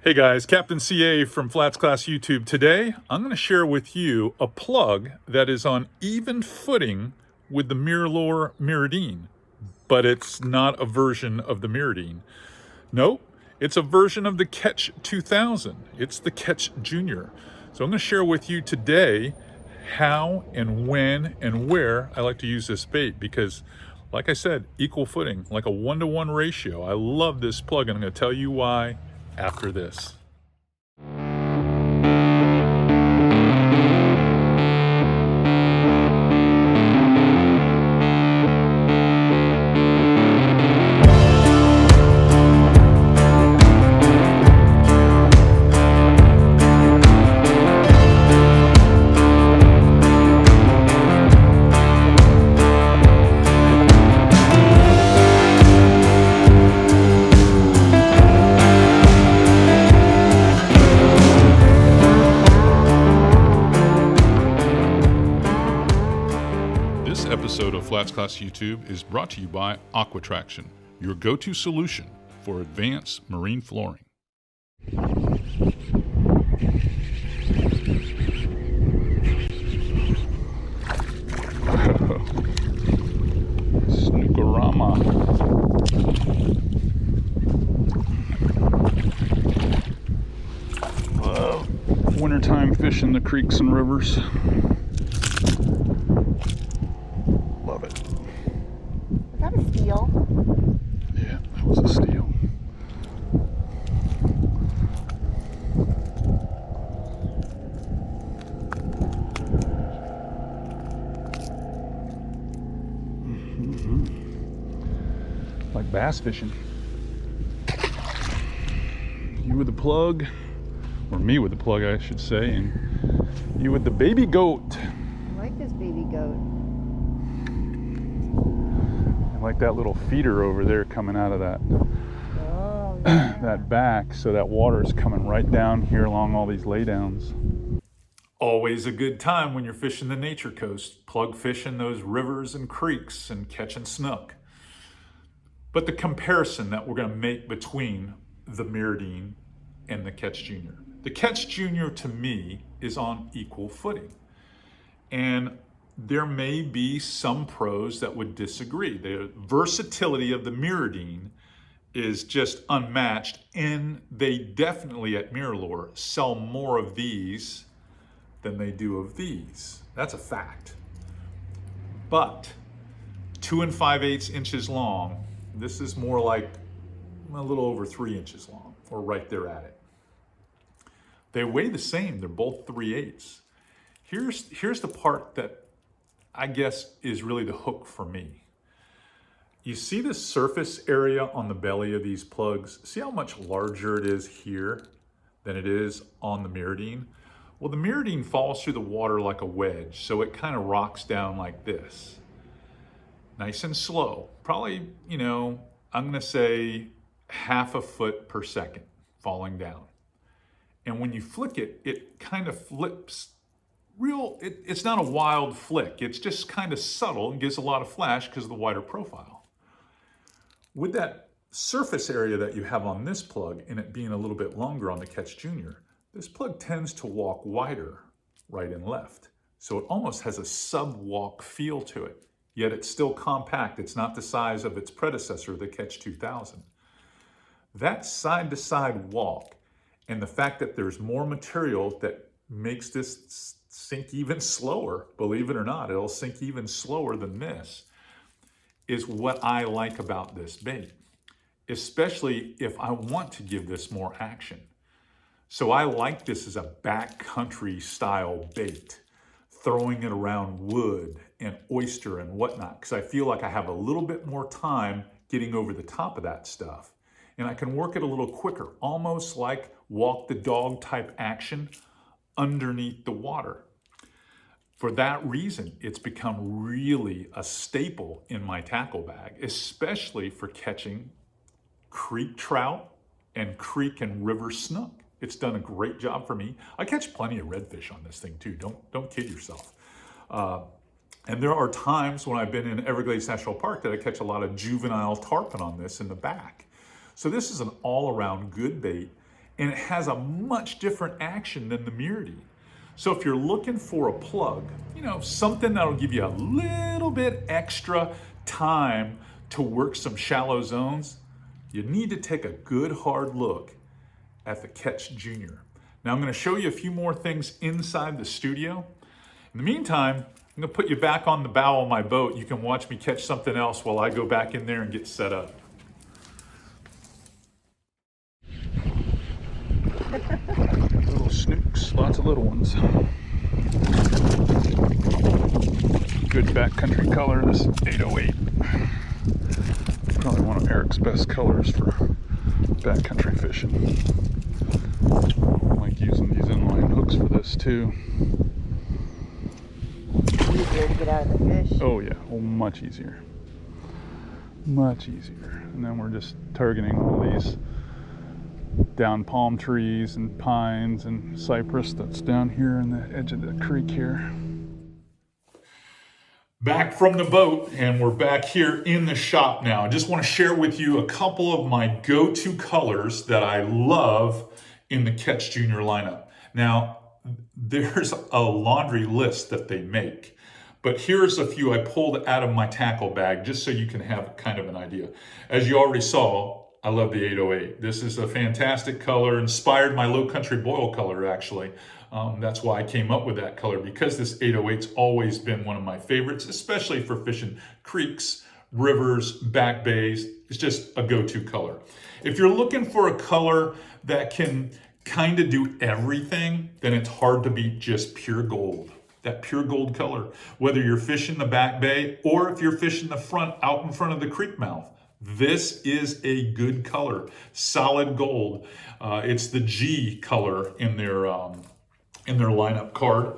Hey guys, Captain C.A. from Flats Class YouTube. Today, I'm going to share with you a plug that is on even footing with the MirrOlure MirrOdine, but it's not a version of the MirrOdine. Nope, it's a version of the Catch 2000. It's the Catch Jr. So I'm going to share with you today how and when and where I like to use this bait because, like I said, equal footing, like a 1-to-1 ratio. I love this plug and I'm going to tell you why after this. This episode of Flats Class YouTube is brought to you by Aquatraction, your go-to solution for advanced marine flooring. Snookerama. Love wintertime fishing the creeks and rivers. Love it. Is that a steal? Yeah, that was a steal. Like bass fishing. You with the plug, or me with the plug I should say, and you with the baby goat. I like this baby goat. I like that little feeder over there coming out of that Oh, yeah. that back, so that water is coming right down here along all these laydowns. Always a good time when you're fishing the nature coast, plug fishing those rivers and creeks and catching snook. But the comparison that we're going to make between the MirrOdine and the Catch Jr. The Catch Jr. to me is on equal footing. And there may be some pros that would disagree. The versatility of the MirrOdine is just unmatched, and they definitely at MirrOlure sell more of these than they do of these. That's a fact. But 2 5/8 inches long, this is more like a little over 3 inches long, or right there at it. They weigh the same, they're both 3/8. Here's the part that I guess is really the hook for me. You see the surface area on the belly of these plugs? See how much larger it is here than it is on the MirrOdine? Well, the MirrOdine falls through the water like a wedge, so it kind of rocks down like this. Nice and slow. Probably, I'm gonna say half a foot per second falling down. And when you flick it, it kind of flips it's not a wild flick. It's just kind of subtle and gives a lot of flash because of the wider profile. With that surface area that you have on this plug and it being a little bit longer on the Catch Jr., this plug tends to walk wider right and left. So it almost has a sub-walk feel to it, yet it's still compact. It's not the size of its predecessor, the Catch 2000. That side-to-side walk and the fact that there's more material that makes this sink even slower, believe it or not, it'll sink even slower than this, is what I like about this bait, especially if I want to give this more action. So I like this as a backcountry style bait, throwing it around wood and oyster and whatnot, because I feel like I have a little bit more time getting over the top of that stuff. And I can work it a little quicker, almost like walk the dog type action underneath the water. For that reason, it's become really a staple in my tackle bag, especially for catching creek trout and creek and river snook. It's done a great job for me. I catch plenty of redfish on this thing too. Don't kid yourself. And there are times when I've been in Everglades National Park that I catch a lot of juvenile tarpon on this in the back. So this is an all-around good bait. and it has a much different action than the MirrOdine. So if you're looking for a plug, something that'll give you a little bit extra time to work some shallow zones, you need to take a good hard look at the Catch Jr. Now I'm going to show you a few more things inside the studio. In the meantime, I'm going to put you back on the bow of my boat. You can watch me catch something else while I go back in there and get set up. Little snooks, lots of little ones. Good backcountry color, this 808. Probably one of Eric's best colors for backcountry fishing. I like using these inline hooks for this too. Easier to get out of the fish. Oh yeah, much easier. Much easier. And then we're just targeting all these down palm trees and pines and cypress that's down here in the edge of the creek here. Back from the boat, and we're back here in the shop now. I just want to share with you a couple of my go-to colors that I love in the Catch Jr. lineup. Now, there's a laundry list that they make, but here's a few I pulled out of my tackle bag just so you can have kind of an idea. As you already saw, I love the 808. This is a fantastic color, inspired my low country boil color actually. That's why I came up with that color, because this 808's always been one of my favorites, especially for fishing creeks, rivers, back bays. It's just a go-to color. If you're looking for a color that can kind of do everything, then it's hard to beat just pure gold. That pure gold color, whether you're fishing the back bay or if you're fishing the front, out in front of the creek mouth. This is a good color, solid gold. It's the G color in their lineup card.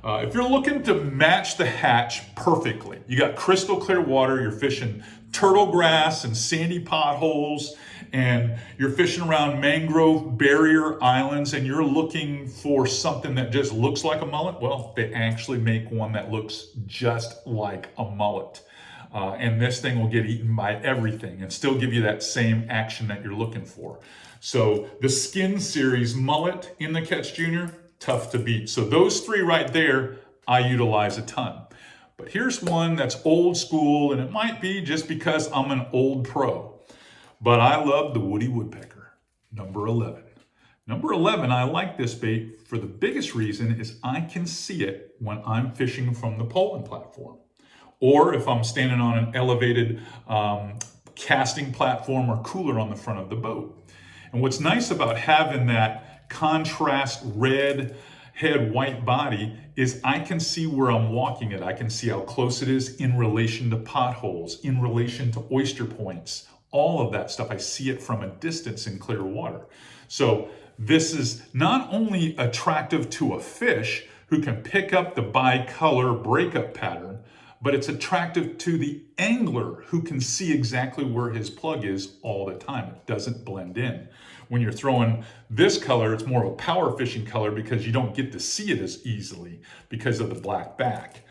If you're looking to match the hatch perfectly, you got crystal clear water, you're fishing turtle grass and sandy potholes, and you're fishing around mangrove barrier islands, and you're looking for something that just looks like a mullet, well, they actually make one that looks just like a mullet. And this thing will get eaten by everything and still give you that same action that you're looking for. So the Skin Series mullet in the Catch Jr., tough to beat. So those three right there, I utilize a ton. But here's one that's old school, and it might be just because I'm an old pro. But I love the Woody Woodpecker, number 11. Number 11, I like this bait for the biggest reason is I can see it when I'm fishing from the poling platform. Or if I'm standing on an elevated casting platform or cooler on the front of the boat. And what's nice about having that contrast red head, white body is I can see where I'm walking it. I can see how close it is in relation to potholes, in relation to oyster points, all of that stuff. I see it from a distance in clear water. So this is not only attractive to a fish who can pick up the bicolor breakup pattern, but it's attractive to the angler who can see exactly where his plug is all the time. It doesn't blend in. When you're throwing this color, it's more of a power fishing color because you don't get to see it as easily because of the black back.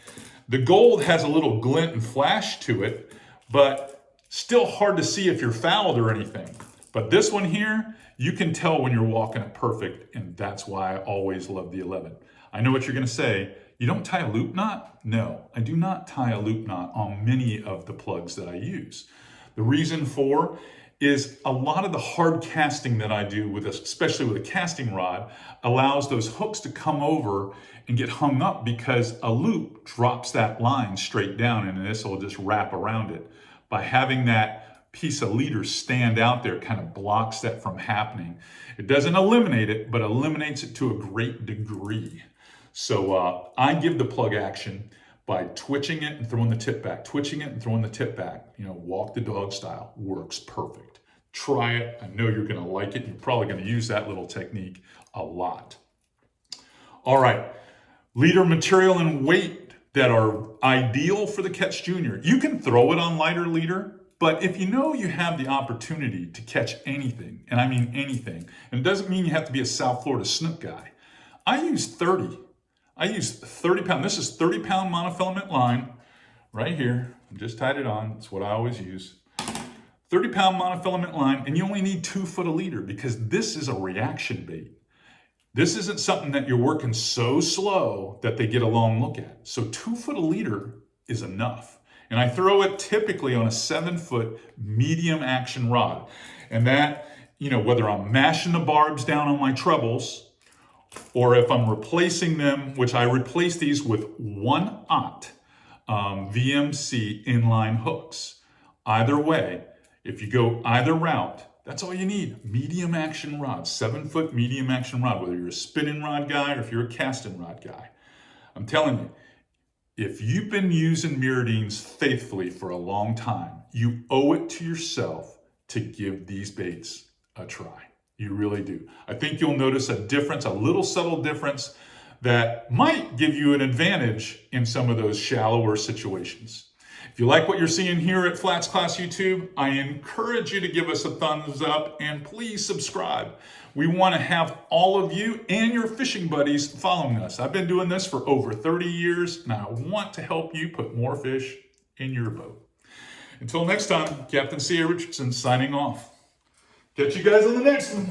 The gold has a little glint and flash to it, but still hard to see if you're fouled or anything. But this one here, you can tell when you're walking it perfect, and that's why I always love the 11. I know what you're gonna say. You don't tie a loop knot? No, I do not tie a loop knot on many of the plugs that I use. The reason for is a lot of the hard casting that I do, especially with a casting rod, allows those hooks to come over and get hung up because a loop drops that line straight down and this will just wrap around it. By having that piece of leader stand out there, kind of blocks that from happening. It doesn't eliminate it, but eliminates it to a great degree. So I give the plug action by twitching it and throwing the tip back, twitching it and throwing the tip back. Walk the dog style, works perfect. Try it, I know you're gonna like it. You're probably gonna use that little technique a lot. All right, leader material and weight that are ideal for the Catch Jr. You can throw it on lighter leader, but if you know you have the opportunity to catch anything, and I mean anything, and it doesn't mean you have to be a South Florida snook guy. I use 30 pound. This is 30 pound monofilament line right here. I just tied it on. That's what I always use. 30-pound monofilament line, and you only need 2 foot a leader because this is a reaction bait. This isn't something that you're working so slow that they get a long look at. So 2 foot a leader is enough. And I throw it typically on a 7-foot medium action rod. And that, whether I'm mashing the barbs down on my trebles, or if I'm replacing them, which I replace these with 1/0 VMC inline hooks. Either way, if you go either route, that's all you need. Medium action rod, 7-foot medium action rod, whether you're a spinning rod guy or if you're a casting rod guy. I'm telling you, if you've been using MirrOdines faithfully for a long time, you owe it to yourself to give these baits a try. You really do. I think you'll notice a difference, a little subtle difference that might give you an advantage in some of those shallower situations. If you like what you're seeing here at Flats Class YouTube, I encourage you to give us a thumbs up and please subscribe. We want to have all of you and your fishing buddies following us. I've been doing this for over 30 years and I want to help you put more fish in your boat. Until next time, Captain C.A. Richardson signing off. Catch you guys on the next one.